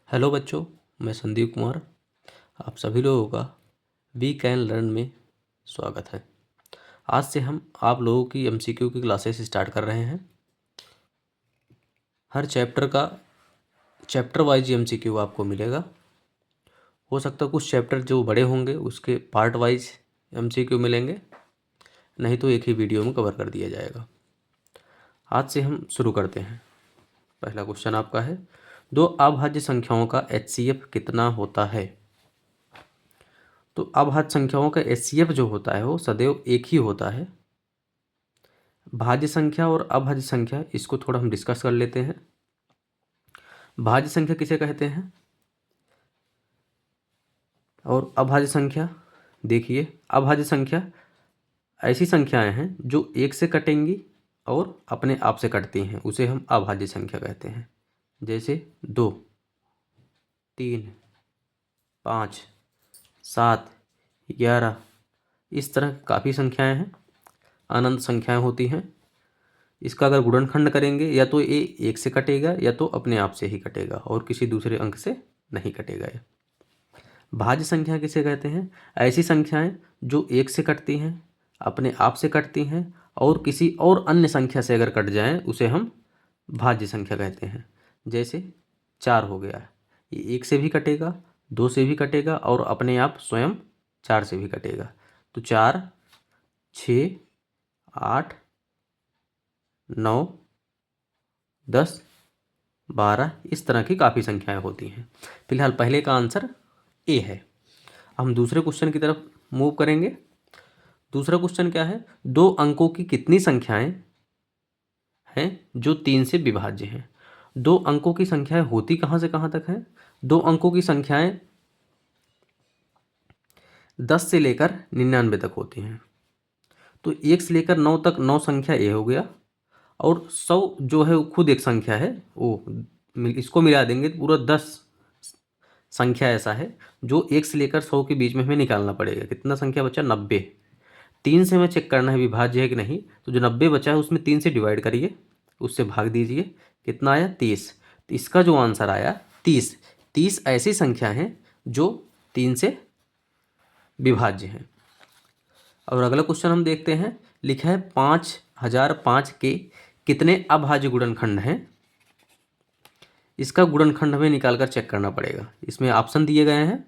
Hello बच्चों, मैं संदीप कुमार। आप सभी लोगों का वी कैन लर्न में स्वागत है। आज से हम आप लोगों की एमसीक्यू की क्लासेस स्टार्ट कर रहे हैं। हर चैप्टर वाइज एमसीक्यू आपको मिलेगा। हो सकता है कुछ चैप्टर जो बड़े होंगे उसके पार्ट वाइज एमसीक्यू मिलेंगे, नहीं तो एक ही वीडियो में कवर कर दिया जाएगा। आज से हम शुरू करते हैं। पहला क्वेश्चन आपका है, दो अभाज्य संख्याओं का एचसीएफ कितना होता है? तो अभाज्य संख्याओं का एचसीएफ जो होता है वो सदैव एक ही होता है। भाज्य संख्या और अभाज्य संख्या, इसको थोड़ा हम डिस्कस कर लेते हैं। भाज्य संख्या किसे कहते हैं और अभाज्य संख्या? देखिए, अभाज्य संख्या ऐसी संख्याएं हैं जो एक से कटेंगी और अपने आप से कटती हैं, उसे हम अभाज्य संख्या कहते हैं। जैसे 2, 3, 5, 7, 11, इस तरह काफ़ी संख्याएं हैं, अनंत संख्याएं होती हैं। इसका अगर गुणनखंड करेंगे या तो ये एक से कटेगा या तो अपने आप से ही कटेगा और किसी दूसरे अंक से नहीं कटेगा। ये भाज्य संख्या किसे कहते हैं? ऐसी संख्याएं जो एक से कटती हैं, अपने आप से कटती हैं और किसी और अन्य संख्या से अगर कट जाएं उसे हम भाज्य संख्या कहते हैं। जैसे 4 हो गया, ये एक से भी कटेगा, 2 से भी कटेगा और अपने आप स्वयं 4 से भी कटेगा। तो 4, 6, 8, 9, 10, 12, इस तरह की काफ़ी संख्याएं होती हैं। फिलहाल पहले का आंसर ए है। हम दूसरे क्वेश्चन की तरफ मूव करेंगे। दूसरा क्वेश्चन क्या है? दो अंकों की कितनी संख्याएं हैं जो 3 से विभाज्य हैं? दो अंकों की संख्याएं होती कहाँ से कहाँ तक हैं? दो अंकों की संख्याएं 10 से लेकर 99 तक होती हैं। तो 1 से लेकर 9 तक 9 संख्या ए हो गया और 100 जो है वो खुद एक संख्या है, वो इसको मिला देंगे तो पूरा 10 संख्या ऐसा है जो 1 से लेकर 100 के बीच में हमें निकालना पड़ेगा। कितना संख्या बचा? 90। 3 से हमें चेक करना है विभाज्य है कि नहीं। तो जो 90 बचा है उसमें 3 से डिवाइड करिए, उससे भाग दीजिए, कितना आया? 30। तो इसका जो आंसर आया 30। 30 ऐसी संख्या हैं जो 3 से विभाज्य हैं। और अगला क्वेश्चन हम देखते हैं। लिखा है 5005 के कितने अभाज्य गुणनखंड हैं? इसका गुणनखंड हमें निकालकर चेक करना पड़ेगा। इसमें ऑप्शन दिए गए हैं,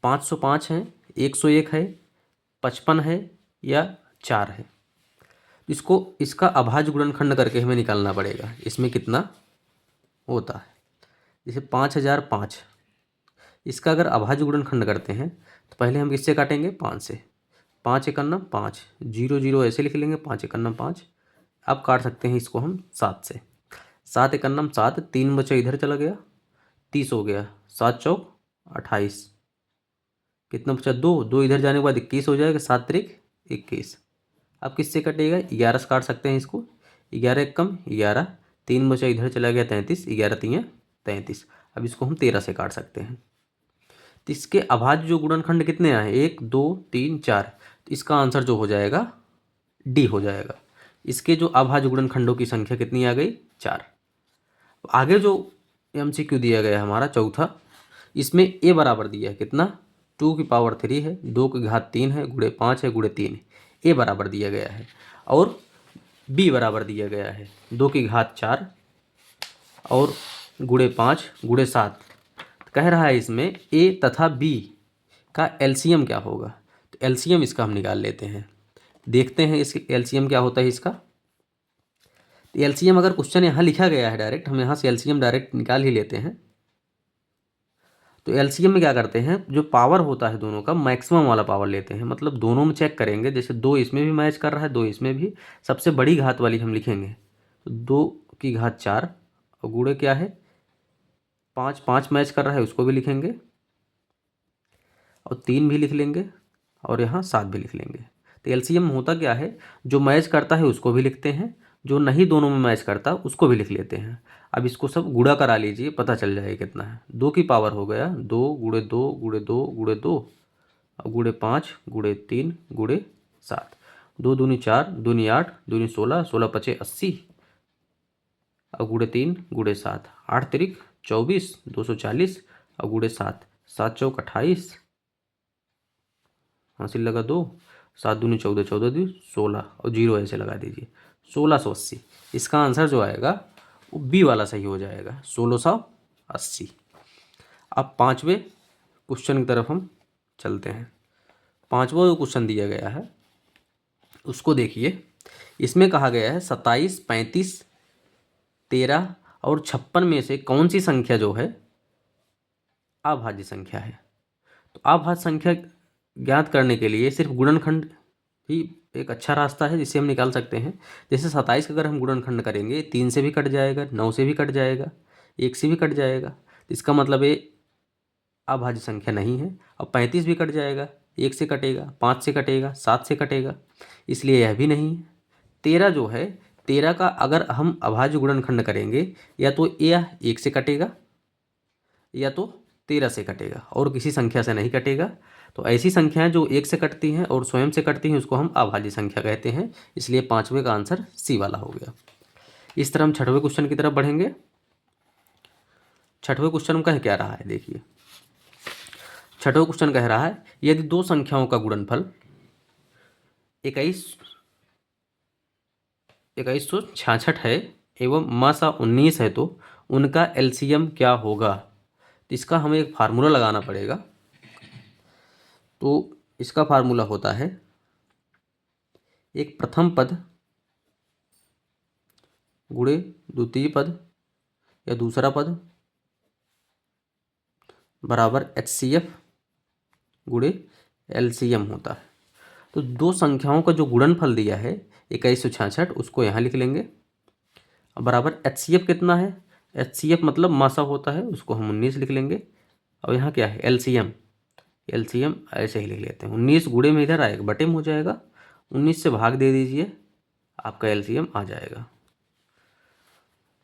505 है, 101 है, 55 है या 4 है। इसका अभाज्य गुणनखंड करके हमें निकालना पड़ेगा इसमें कितना होता है। जैसे 5005, इसका अगर अभाज्य गुणनखंड करते हैं तो पहले हम किससे काटेंगे? 5 से। 5 एकन्ना 5, 0 0 ऐसे लिख लेंगे, 5 एकन्ना 5। अब काट सकते हैं इसको हम 7 से। 7 एकन्ना 7, 3 बचा इधर चला गया, 30 हो गया। 7 चौक 28, कितना बचा? 2, 2 इधर जाने के बाद 21 हो जाएगा। 7 त्रिक 21। अब किससे कटेगा? 11 से काट सकते हैं इसको। 11 एक कम 11, 3 बचा इधर चला गया 33, 11 3 33। अब इसको हम 13 से काट सकते हैं। तो इसके अभाज्य जो गुणनखंड कितने आए? 1 2 3 4। तो इसका आंसर जो हो जाएगा डी हो जाएगा। इसके जो अभाज्य गुणनखंडों की संख्या कितनी आ गई? 4। आगे जो एमसीक्यू दिया गया है हमारा चौथा, इसमें ए बराबर दिया है कितना? 2 की पावर 3 है, 2 की घात 3 है, गुणे 5 है, गुणे 3 है। ए बराबर दिया गया है और बी बराबर दिया गया है 2 की घात 4 और गुणे 5 गुणे 7। कह रहा है इसमें ए तथा बी का एलसीएम क्या होगा। तो एलसीएम इसका हम निकाल लेते हैं। देखते हैं इसके एलसीएम क्या होता है इसका। एलसीएम अगर क्वेश्चन यहाँ लिखा गया है डायरेक्ट, हम यहाँ से एलसीएम डायरेक्ट निकाल ही लेते हैं। तो एलसीएम में क्या करते हैं, जो पावर होता है दोनों का मैक्सिमम वाला पावर लेते हैं। मतलब दोनों में चेक करेंगे, जैसे 2 इसमें भी मैच कर रहा है, 2 इसमें भी, सबसे बड़ी घात वाली हम लिखेंगे। तो 2 की घात 4 और गुणे क्या है 5, 5 मैच कर रहा है उसको भी लिखेंगे और 3 भी लिख लेंगे और यहाँ 7 भी लिख लेंगे। तो एलसीएम होता क्या है, जो मैच करता है उसको भी लिखते हैं, जो नहीं दोनों में मैच करता उसको भी लिख लेते हैं। अब इसको सब गुणा करा लीजिए, पता चल जाएगा कितना है। 2 की पावर हो गया 2 गुणे 2 गुणे 2 गुणे 2 और गुणे 5 गुणे 3 गुणे 7। 2 दूनी 4, दूनी 8, दूनी 16, 16 पचे 80 और गुणे 3 गुणे 7, 8 तिरिक 24, 240 और गुणे 7, 7 चौक 28, हासिल लगा 2, 7 दूनी 14, 14 दूनी 16 और 0 ऐसे लगा दीजिए, 1680। इसका आंसर जो आएगा वो बी वाला सही हो जाएगा, 1680। अब पाँचवें क्वेश्चन की तरफ हम चलते हैं। पाँचवा जो क्वेश्चन दिया गया है उसको देखिए। इसमें कहा गया है 27, 35, 13 और 56 में से कौन सी संख्या जो है अभाज्य संख्या है। तो अभाज्य संख्या ज्ञात करने के लिए सिर्फ गुणनखंड ही एक अच्छा रास्ता है जिससे हम निकाल सकते हैं। जैसे 27 का अगर हम गुणनखंड करेंगे 3 से भी कट जाएगा, 9 से भी कट जाएगा, 1 से भी कट जाएगा, तो इसका मतलब ये अभाज्य संख्या नहीं है। अब 35 भी कट जाएगा, 1 से कटेगा, 5 से कटेगा, 7 से कटेगा, इसलिए यह भी नहीं है। 13 जो है, 13 का अगर हम अभाज्य गुणनखंड करेंगे या तो यह 1 से कटेगा या तो 13 से कटेगा और किसी संख्या से नहीं कटेगा। तो ऐसी संख्याएं जो 1 से कटती हैं और स्वयं से कटती हैं उसको हम अभाज्य संख्या कहते हैं। इसलिए पाँचवें का आंसर सी वाला हो गया। इस तरह हम छठवें क्वेश्चन की तरफ बढ़ेंगे। छठवें क्वेश्चन में कह क्या रहा है, देखिए। छठवें क्वेश्चन कह रहा है यदि दो संख्याओं का गुणनफल 2166 है एवं मासा 19 है तो उनका एलसीएम क्या होगा। तो इसका हमें एक फार्मूला लगाना पड़ेगा। तो इसका फार्मूला होता है एक प्रथम पद गुणे द्वितीय पद या दूसरा पद बराबर HCF गुणे LCM होता है। तो दो संख्याओं का जो गुणनफल दिया है 2166 उसको यहाँ लिख लेंगे बराबर HCF कितना है, HCF मतलब मासा होता है, उसको हम 19 लिख लेंगे। और यहाँ क्या है LCM ऐसे ही लिख लेते हैं। 19 गुणे में इधर आएगा, बटे में हो जाएगा, 19 से भाग दे दीजिए, आपका LCM आ जाएगा।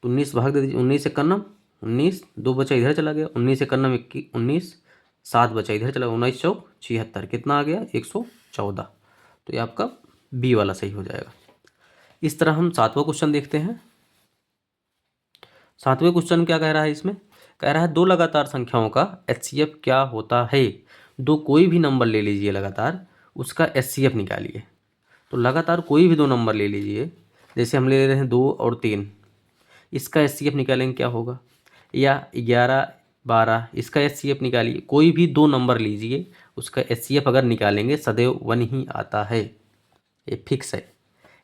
19 भाग दे दीजिए, 19 से कन्नम 19, 2 बचा इधर चला गया, 19 से कन्नम 19, 7 बचा इधर चला गया, 19 चौक 76, कितना आ गया 114। तो ये आपका बी वाला सही हो जाएगा। इस तरह हम सातवां क्वेश्चन देखते हैं। सातवें क्वेश्चन क्या कह रहा है, इसमें कह रहा है दो लगातार संख्याओं का HCF क्या होता है। दो कोई भी नंबर ले लीजिए लगातार, उसका HCF निकालिए। तो लगातार कोई भी दो नंबर ले लीजिए, जैसे हम ले रहे हैं 2 और 3, इसका HCF निकालेंगे क्या होगा, या 11 12, इसका HCF निकालिए। कोई भी दो नंबर लीजिए, उसका HCF अगर निकालेंगे सदैव 1 ही आता है, ये फिक्स है।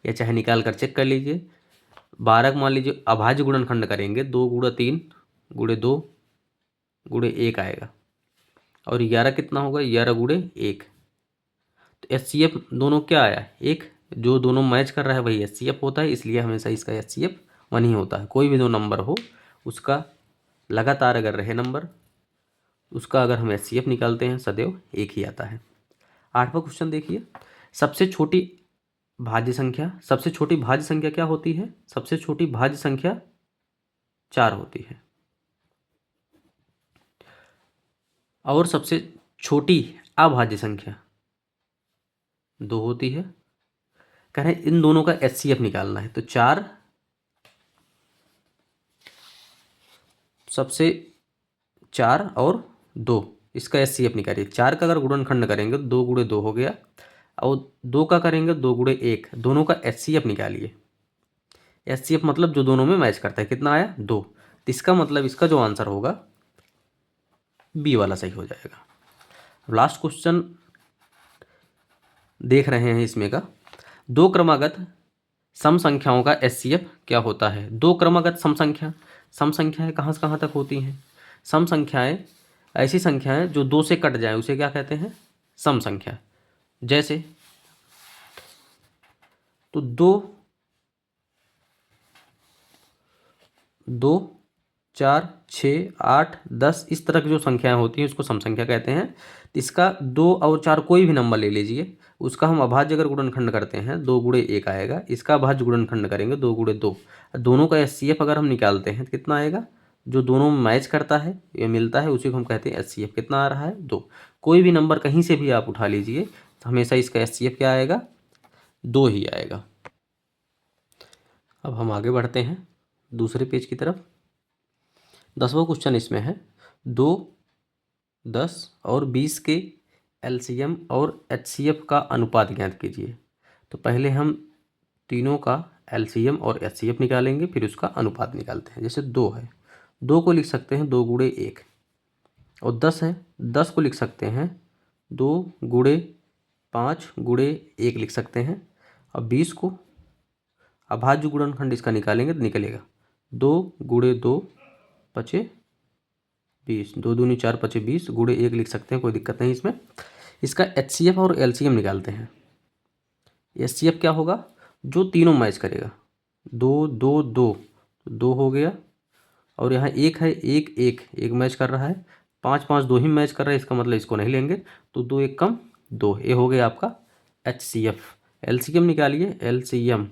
या चाहे निकाल कर चेक कर लीजिए। 12 मान लीजिए अभाज्य गुणनखंड करेंगे, 2 गुणा 3 गुणे 2 गुणे 1 आएगा, और 11 कितना होगा 11 गुणे 1। तो HCF दोनों क्या आया, एक जो दोनों मैच कर रहा है वही HCF होता है, इसलिए हमेशा इसका HCF 1 ही होता है। कोई भी दो नंबर हो उसका लगातार अगर रहे नंबर, उसका अगर हम HCF निकालते हैं सदैव 1 ही आता है। आठवां क्वेश्चन देखिए। सबसे छोटी भाज्य संख्या क्या होती है, सबसे छोटी भाज्य संख्या 4 होती है, और सबसे छोटी अभाज्य संख्या 2 होती है। कह रहे हैं इन दोनों का HCF निकालना है। तो 4 सबसे 4 और 2, इसका HCF निकालिए। 4 का अगर गुणनखंड करेंगे तो 2 गुणे 2 हो गया, और 2 का करेंगे 2 गुणे 1, दोनों का HCF निकालिए। HCF मतलब जो दोनों में मैच करता है, कितना आया 2। तो इसका मतलब इसका जो आंसर होगा बी वाला सही हो जाएगा। लास्ट क्वेश्चन देख रहे हैं इसमें का, दो क्रमागत सम संख्याओं का HCF क्या होता है। दो क्रमागत सम संख्याएं कहाँ से कहाँ तक होती हैं। सम संख्याएं ऐसी संख्याएं जो 2 से कट जाए उसे क्या कहते हैं, सम संख्या। जैसे तो 2 4 6 8 10 इस तरह की जो संख्याएं होती हैं उसको सम संख्या कहते हैं। तो इसका 2 और 4 कोई भी नंबर ले लीजिए, उसका हम अभाज्य अगर गुणनखंड करते हैं 2 गुणे 1 आएगा, इसका अभाज्य गुणनखंड करेंगे 2 गुणे 2, दोनों का HCF अगर हम निकालते हैं तो कितना आएगा, जो दोनों में मैच करता है ये मिलता है उसी को हम कहते हैं HCF। कितना आ रहा है 2। कोई भी नंबर कहीं से भी आप उठा लीजिए तो हमेशा इसका HCF क्या आएगा 2 ही आएगा। अब हम आगे बढ़ते हैं। दूसरे पेज की तरफ। 10वां क्वेश्चन इसमें है 2, 10 और 20 के एलसीएम और एचसीएफ का अनुपात ज्ञात कीजिए। तो पहले हम तीनों का एलसीएम और एचसीएफ निकालेंगे, फिर उसका अनुपात निकालते हैं। जैसे 2 है, 2 को लिख सकते हैं 2 गुणे 1, और 10 है, 10 को लिख सकते हैं 2 गुणे 5 गुणे 1 लिख सकते हैं। अब 20 को अभाज्य गुणनखंड इसका निकालेंगे तो निकलेगा 2 गुणे 2 पचे 20, 2 दूनी 4 पचे 20 गुणे 1 लिख सकते हैं, कोई दिक्कत नहीं इसमें। इसका एचसीएफ और एलसीएम निकालते हैं। एचसीएफ क्या होगा, जो तीनों मैच करेगा, 2 2 2 2 हो गया, और यहाँ 1 है, 1 1 1 मैच कर रहा है, 5 5 2 ही मैच कर रहा है, इसका मतलब इसको नहीं लेंगे, तो 2 1 कम 2, ये हो गया आपका एचसीएफ। एलसीएम निकालिए, एलसीएम,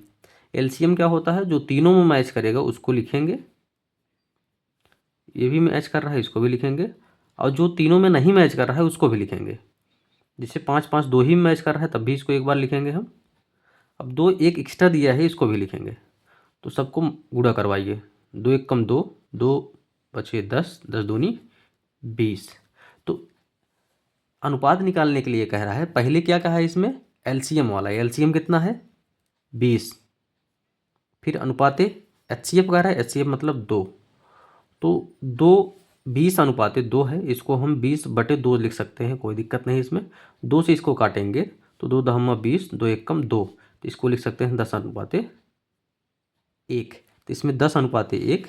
एलसीएम क्या होता है, जो तीनों में मैच करेगा उसको लिखेंगे, ये भी मैच कर रहा है इसको भी लिखेंगे, और जो तीनों में नहीं मैच कर रहा है उसको भी लिखेंगे। जैसे 5 5 2 ही मैच कर रहा है तब भी इसको एक बार लिखेंगे हम। अब 2 1 एक्स्ट्रा दिया है, इसको भी लिखेंगे। तो सबको गुणा करवाइए, 2 1 कम 2, 2 बचे 10, 10 दूनी 20। तो अनुपात निकालने के लिए कह रहा है, पहले क्या कहा है इसमें, एलसीएम वाला, एलसीएम कितना है 20, फिर अनुपाते एचसीएफ कह रहा है, एचसीएफ मतलब 2, तो 2 20 अनुपाते 2 है, इसको हम 20/2 लिख सकते हैं, कोई दिक्कत नहीं इसमें। 2 से इसको काटेंगे तो 2 दहमा 20, 2 1 कम 2, तो इसको लिख सकते हैं 10 अनुपाते 1। तो इसमें 10 अनुपाते 1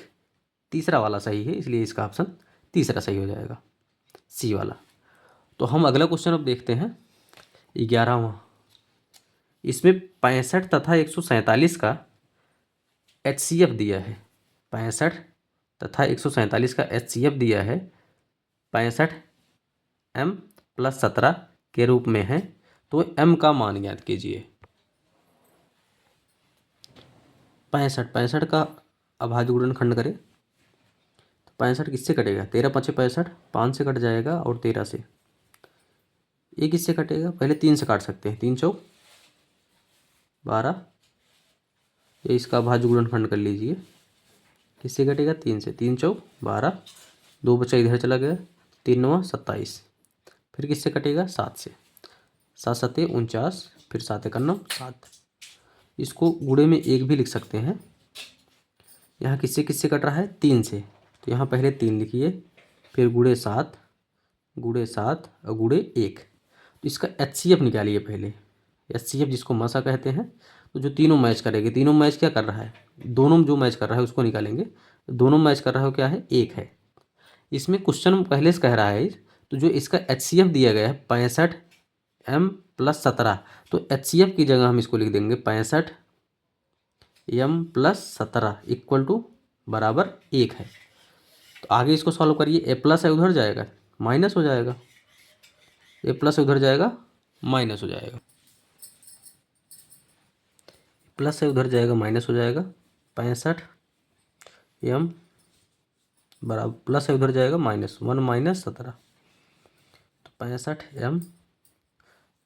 तीसरा वाला सही है, इसलिए इसका ऑप्शन तीसरा सही हो जाएगा, सी वाला। तो हम अगला क्वेश्चन अब देखते हैं 11वां। इसमें 65 तथा 147 का एचसीएफ दिया है। 65 तथा 147 का एचसीएफ दिया है, 65 m + 17 के रूप में है, तो m का मान ज्ञात कीजिए। 65 का अभाज्य गुणनखंड करें तो 65 किससे कटेगा, 13 5 65, 5 से कट जाएगा, और 13 से, ये किससे कटेगा, पहले 3 से काट सकते हैं, 3 चौक 12, ये इसका अभाज्य गुणनखंड कर लीजिए। किससे कटेगा, 3 से, 3 चौक 12, 2 बचा इधर चला गया, 3 9 27, फिर किससे कटेगा, 7 से, 7 7 49, फिर 7 1 9 7। इसको गुणे में 1 भी लिख सकते हैं। यहाँ किससे किससे कट रहा है, 3 से, तो यहाँ पहले 3 लिखिए, फिर गुणे 7 और गुणे 1। तो इसका एचसीएफ निकालिए पहले, एचसीएफ जिसको मसा कहते हैं। तो जो तीनों मैच करेंगे, तीनों मैच क्या कर रहा है, दोनों जो मैच कर रहा है उसको निकालेंगे। दोनों मैच कर रहा है क्या है, 1 है। इसमें क्वेश्चन पहले से कह रहा है, तो जो इसका एचसीएफ दिया गया है 65 m + 17, तो एचसीएफ की जगह हम इसको लिख देंगे 65 m + 17 = बराबर 1 है। तो आगे इसको सॉल्व करिए, ए प्लस है उधर जाएगा माइनस हो जाएगा, ए प्लस उधर जाएगा माइनस हो जाएगा, प्लस है उधर जाएगा माइनस हो जाएगा। 65 m बराबर, प्लस है उधर जाएगा माइनस, 1 - 17, तो 65 m,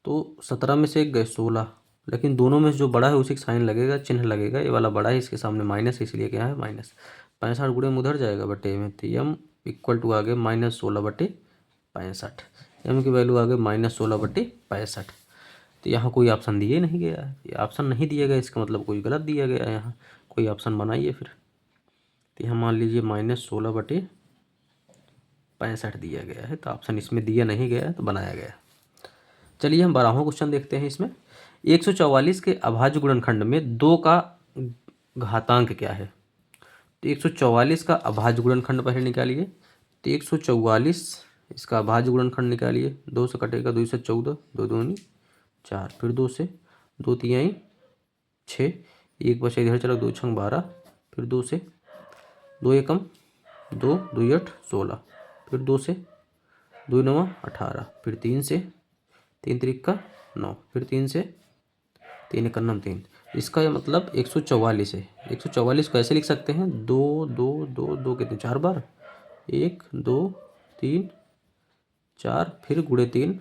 तो 17 में से एक गए 16, लेकिन दोनों में से जो बड़ा है उसी का साइन लगेगा, चिन्ह लगेगा, ये वाला बड़ा है, इसके सामने माइनस है, इसलिए क्या है माइनस। 65 गुणे में उधर जाएगा बटे में, तो m = आ गए -16/65, m की वैल्यू आ गई -16/65। तो यहाँ कोई ऑप्शन दिए नहीं गया है, ये ऑप्शन नहीं दिया गया, इसका मतलब कोई गलत दिया गया है, यहाँ कोई ऑप्शन बनाइए फिर। तो यहाँ मान लीजिए -16/65 दिया गया है, तो ऑप्शन इसमें दिया नहीं गया है, तो बनाया गया। चलिए हम 12वां क्वेश्चन देखते हैं। इसमें 144 के अभाज्य गुणनखंड में 2 का घातांक क्या है। तो 144 का अभाज्य गुणनखंड पहले निकालिए। तो 144 इसका अभाज्य गुणनखंड निकालिए, 2 से कटेगा, 2 से 14, 2 दूनी 4, फिर 2 से, 2 तिहाई 6, 1 बचा इधर चला, 2 छंग 12, फिर 2 से, 2 एकम 2, 2 8 16, फिर 2 से, 2 9 18, फिर 3 से, 3 3 9, फिर 3 से, 3 1 9 3। इसका ये मतलब 144 है। 144 को ऐसे लिख सकते हैं, 2 2 2 2 कितने 4 बार, 1 2 3 4, फिर गुणे 3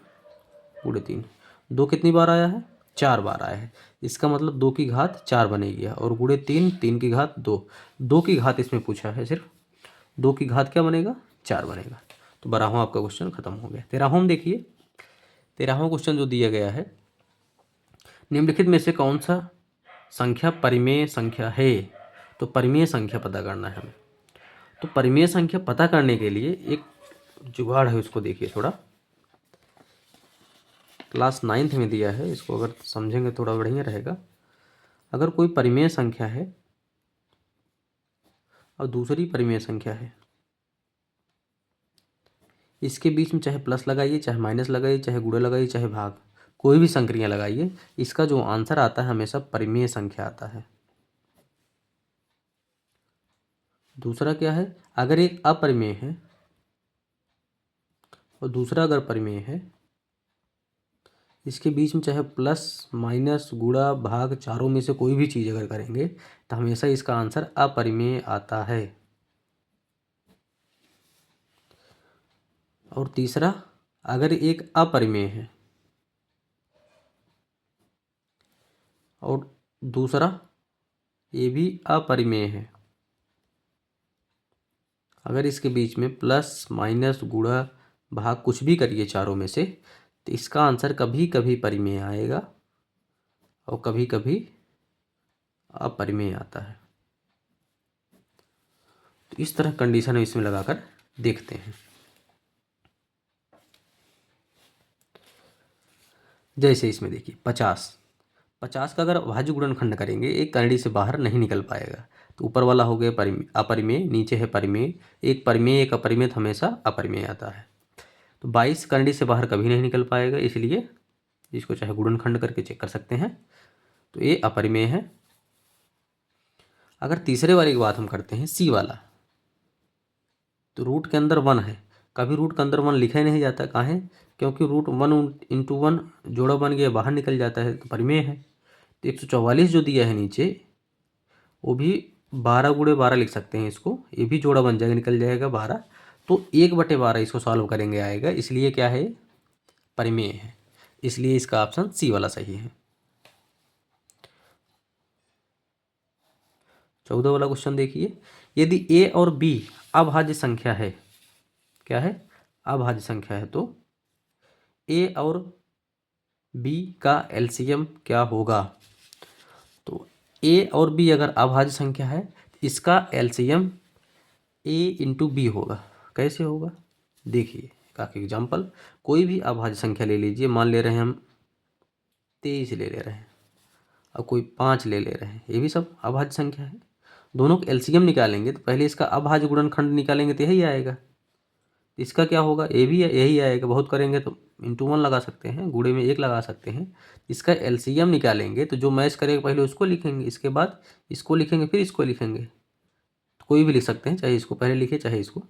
2 कितनी बार आया है 4 बार आया है। इसका मतलब 2 की घात 4 बनेगी और गुणे 3, 3 की घात 2, 2 की घात इसमें पूछा है, सिर्फ 2 की घात क्या बनेगा, 4 बनेगा। तो 12वां आपका क्वेश्चन खत्म हो गया। 13वां देखिए, 13वां क्वेश्चन जो दिया गया है, निम्नलिखित में से कौन सा संख्या परिमेय संख्या है। तो परिमेय संख्या पता करना है हमें। तो परिमेय संख्या पता करने के लिए एक जुगाड़ है, उसको देखिए थोड़ा। क्लास 9th में दिया है, इसको अगर समझेंगे थोड़ा बढ़िया रहेगा। अगर कोई परिमेय संख्या है और दूसरी परिमेय संख्या है, इसके बीच में चाहे प्लस लगाइए, चाहे माइनस लगाइए, चाहे गुणा लगाइए, चाहे भाग, कोई भी संक्रिया लगाइए, इसका जो आंसर आता है हमेशा परिमेय संख्या आता है। दूसरा क्या है, अगर एक अपरिमेय है और दूसरा अगर परिमेय है, इसके बीच में चाहे प्लस माइनस गुणा भाग चारों में से कोई भी चीज़ अगर करेंगे तो हमेशा इसका आंसर अपरिमेय आता है। और तीसरा, अगर एक अपरिमेय है और दूसरा ये भी अपरिमेय है, अगर इसके बीच में प्लस माइनस गुणा भाग कुछ भी करिए चारों में से, तो इसका आंसर कभी कभी परिमेय आएगा और कभी कभी अपरिमेय आता है। तो इस तरह कंडीशन हम इसमें लगाकर देखते हैं। जैसे इसमें देखिए 50 का अगर अभाज्य गुणनखंड करेंगे, एक करड़ी से बाहर नहीं निकल पाएगा। तो ऊपर वाला हो गया अपरिमेय, नीचे है परिमेय, एक परिमेय एक अपरिमेय हमेशा अपरिमेय आता है। तो 22 करड़ी से बाहर कभी नहीं निकल पाएगा, इसलिए इसको चाहे गुणनखंड करके चेक कर सकते हैं, तो ये अपरिमेय है। अगर तीसरे वाले की बात हम करते हैं, सी वाला, तो रूट के अंदर 1 है, कभी रूट के अंदर 1 लिखा ही नहीं जाता, काहे, क्योंकि रूट 1 × 1 जोड़ा बन गया, बाहर निकल जाता है, तो परिमेय है। तो 144 जो दिया है नीचे, वो भी 12 × 12 लिख सकते हैं इसको, ये भी जोड़ा बन जाएगा, निकल जाएगा 12। तो 1/12 इसको सॉल्व करेंगे आएगा, इसलिए क्या है, परिमेय है। इसलिए इसका ऑप्शन सी वाला सही है। 14 वाला क्वेश्चन देखिए, यदि ए और बी अभाज्य संख्या है, क्या है, अभाज्य संख्या है, तो ए और बी का एलसीएम क्या होगा। तो ए और बी अगर अभाज्य संख्या है, इसका एलसीएम ए × बी होगा। कैसे होगा, देखिए काफ़ी एग्जाम्पल, कोई भी अभाज्य संख्या ले लीजिए, मान ले रहे हैं हम 23 ले ले रहे हैं और कोई 5 ले ले रहे हैं, ये भी सब अभाज्य संख्या है। दोनों का एलसीएम निकालेंगे तो पहले इसका अभाज्य गुणनखंड निकालेंगे तो यही आएगा। इसका क्या होगा, ए भी यही आएगा, बहुत करेंगे तो ×1 लगा सकते हैं, गुणे में 1 लगा सकते हैं। इसका एलसीएम निकालेंगे तो जो मैच करेगा पहले उसको लिखेंगे, इसके बाद इसको लिखेंगे, फिर इसको लिखेंगे, तो कोई भी लिख सकते हैं, चाहे इसको पहले लिखे चाहे इसको।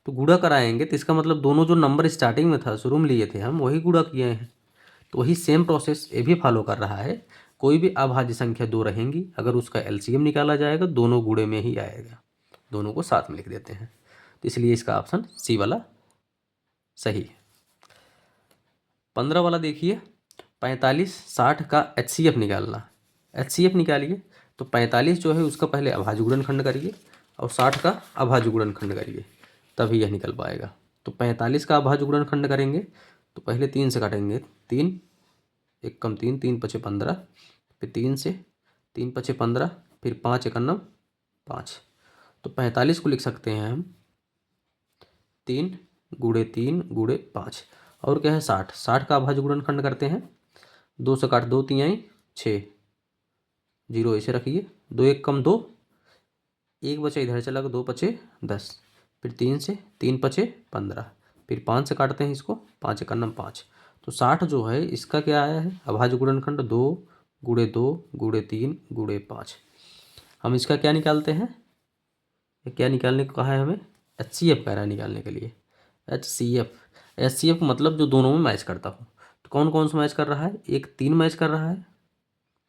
तो गुणा कराएंगे तो इसका मतलब दोनों जो नंबर स्टार्टिंग में था, शुरू में लिए थे हम, वही गुणा किए हैं। तो वही सेम प्रोसेस ये भी फॉलो कर रहा है। कोई भी अभाज्य संख्या 2 रहेंगी, अगर उसका एलसीएम निकाला जाएगा दोनों गुणे में ही आएगा, दोनों को साथ में लिख देते हैं। तो इसलिए इसका ऑप्शन सी वाला सही है। 15 वाला देखिए, 45 60 का HCF निकालना। HCF निकालिए तो 45 जो है उसका पहले अभाज्य गुणनखंड करिए और 60 का अभाज्य गुणनखंड करिए, तभी यह निकल पाएगा। तो 45 का अभाज्य गुणनखंड करेंगे तो पहले 3 से काटेंगे, 3 1 कम 3, 3 × 5 = 15, फिर 3 से 3 × 5 = 15, फिर 5 × 1 = 5। तो 45 को लिख सकते हैं हम 3 × 3 × 5। और क्या है, 60 का अभाज्य गुणनखंड करते हैं, 2 से काट 2 × 3 = 6, 0 ऐसे रखिए, 2 1 कम 2, 1 बचा इधर चला गया, 2 × 5 = 10, फिर 3 से 3 × 5 = 15, फिर 5 से काटते हैं इसको, 5 × 1 = 5। तो 60 जो है इसका क्या आया है, अभाज्य गुणनखंड 2 × 2 × 3 × 5। हम इसका क्या निकालते हैं, क्या निकालने को कहा है हमें, HCF कह रहा है निकालने के लिए। HCF मतलब जो दोनों में मैच करता हो। तो कौन कौन सा मैच कर रहा है, एक 3 मैच कर रहा है,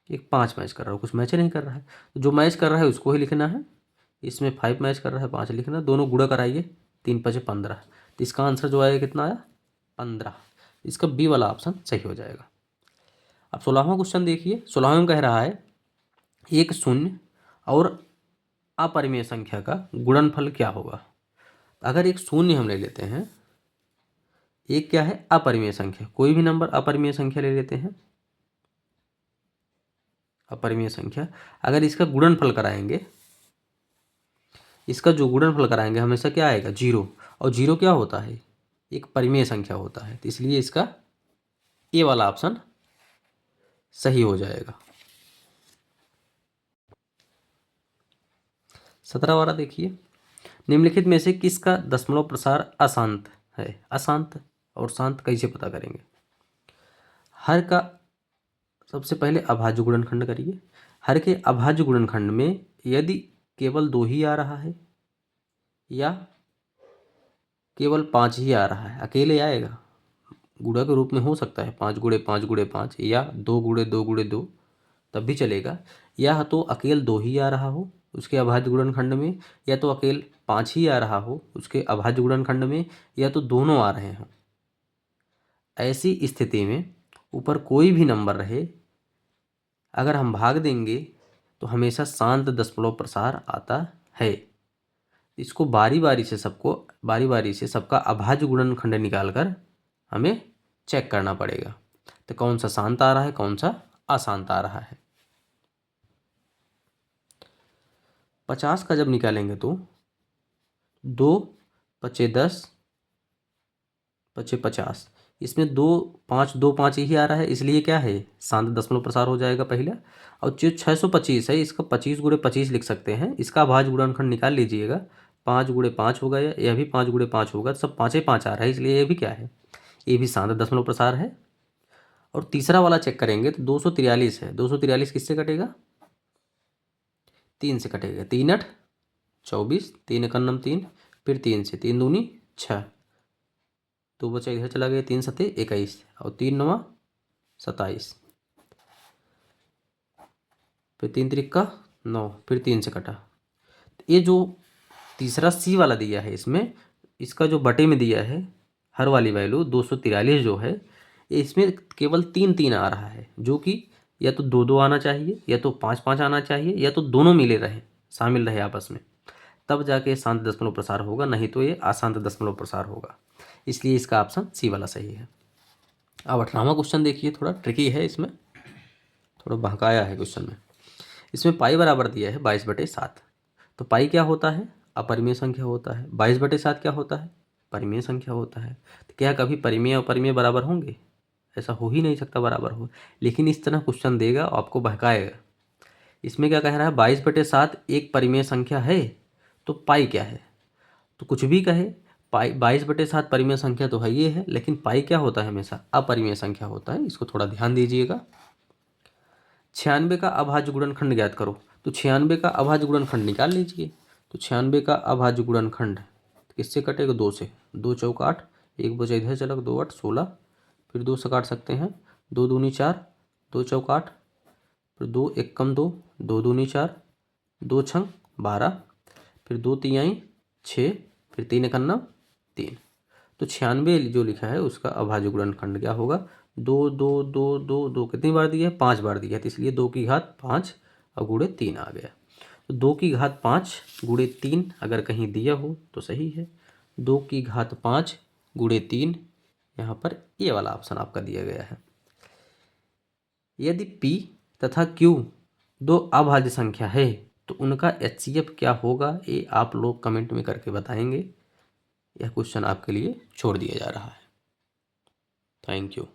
एक 5 मैच कर रहा है, कुछ मैच नहीं कर रहा है। तो जो मैच कर रहा है उसको ही लिखना है, इसमें 5 मैच कर रहा है, 5 लिखना, दोनों गुणा कराइए, 3 × 5 = 15। तो इसका आंसर जो आएगा कितना आया, 15। इसका बी वाला ऑप्शन सही हो जाएगा। अब 16वां क्वेश्चन देखिए। 16वें में कह रहा है एक शून्य और अपरिमेय संख्या का गुणनफल क्या होगा। अगर एक शून्य हम ले लेते हैं, एक क्या है अपरिमेय संख्या, कोई भी नंबर अपरिमेय संख्या ले लेते हैं, अपरिमेय संख्या, अगर इसका गुणनफल कराएंगे, इसका जो गुणनफल कराएंगे हमेशा क्या आएगा, जीरो। और जीरो क्या होता है, एक परिमेय संख्या होता है, तो इसलिए इसका ए वाला ऑप्शन सही हो जाएगा। 17 वाला देखिए, निम्नलिखित में से किसका दशमलव प्रसार अशांत है। अशांत और शांत कैसे पता करेंगे। हर का सबसे पहले अभाज्य गुणनखंड करिए। हर के अभाज्य गुणनखंड में यदि केवल 2 ही आ रहा है या केवल 5 ही आ रहा है, अकेले आएगा, गुणा के रूप में हो सकता है 5 गुणे 5 गुणे 5 या 2 गुणे 2 गुणे 2, तब भी चलेगा। या तो अकेले 2 ही आ रहा हो उसके अभाज्य गुणनखंड में, या तो अकेले 5 ही आ रहा हो उसके अभाज्य गुणनखंड में, या तो दोनों आ रहे हों। ऐसी स्थिति में ऊपर कोई भी नंबर रहे, अगर हम भाग देंगे तो हमेशा शांत दशमलव प्रसार आता है। इसको बारी बारी से सबका अभाज्य गुणनखंड निकालकर हमें चेक करना पड़ेगा, तो कौन सा शांत आ रहा है कौन सा अशांत आ रहा है। 50 का जब निकालेंगे तो 2 पचे 10 पचे 50, इसमें 2 5 ही आ रहा है, इसलिए क्या है शांत दशमलव प्रसार हो जाएगा पहला। और जो 625 है इसका 25 गुणे 25 लिख सकते हैं, इसका अभाज्य गुणनखंड निकाल लीजिएगा। 5 गुणे 5 होगा, यह भी 5 गुणे 5 होगा, सब 5 5 आ रहा है, इसलिए ये भी क्या है, ये भी शांत दशमलव प्रसार है। और तीसरा वाला चेक करेंगे तो 243 है, 243 किससे कटेगा, 3 से कटेगा। 3 8 24, 3 1 3, फिर 3 से, 3 दूनी 6, 2 बचा इधर चला गया, 3 सते 21 और 3 9 27, फिर 3 त्रिक 9, फिर 3 से कटा। ये जो तीसरा सी वाला दिया है इसमें, इसका जो बटे में दिया है हर वाली वैल्यू 243 जो है, इसमें केवल 3 3 आ रहा है, जो कि या तो 2 2 आना चाहिए, या तो 5 5 आना चाहिए, या तो दोनों मिले रहे, शामिल रहे आपस में, तब जाके शांत दशमलव प्रसार होगा, नहीं तो ये अशांत दशमलव प्रसार होगा। इसलिए इसका ऑप्शन सी वाला सही है। अब 18वां क्वेश्चन देखिए, थोड़ा ट्रिकी है, इसमें थोड़ा बहकाया है क्वेश्चन में। इसमें पाई बराबर दिया है 22/7, तो पाई क्या होता है, अपरिमेय संख्या होता है। 22/7 क्या होता है, परिमेय संख्या होता है। तो क्या कभी परिमेय और परिमेय बराबर होंगे, ऐसा हो ही नहीं सकता बराबर हो। लेकिन इस तरह क्वेश्चन देगा और आपको बहकाएगा। इसमें क्या कह रहा है, 22/7 एक परिमेय संख्या है, तो पाई क्या है, तो कुछ भी कहे, पाई 22/7 परिमेय संख्या तो है ये है, लेकिन पाई क्या होता है, हमेशा अपरिमेय संख्या होता है। इसको थोड़ा ध्यान दीजिएगा। 96 का अभाज्य गुणनखंड ज्ञात करो, तो 96 का अभाज्य गुणनखंड निकाल लीजिए। तो 96 का अभाज्य गुणनखंड किससे कटेगा, 2 से, 2 चौक 8, 1 बचा इधर चला, 2 8 16, फिर 2 से काट सकते हैं, 2 दूनी 4, 2 चौक 8, फिर 2 1 कम 2, 2 दूनी 4, 2 छंग 12, फिर 2 तिहाई 6, फिर 3 एकन्ना 3। तो 96 जो लिखा है उसका अभाज्य गुणनखंड क्या होगा, 2 2 2 2 2 कितनी बार दिया है, 5 बार दिया है, तो इसलिए 2 की घात 5 और गुणे 3 आ गया। तो 2 की घात 5 गुणे 3 अगर कहीं दिया हो तो सही है। 2 की घात 5 गुणे 3, यहाँ पर ये वाला ऑप्शन आपका दिया गया है। यदि P तथा Q दो अभाज्य संख्या है तो उनका HCF क्या होगा, ये आप लोग कमेंट में करके बताएंगे। यह क्वेश्चन आपके लिए छोड़ दिया जा रहा है। Thank you.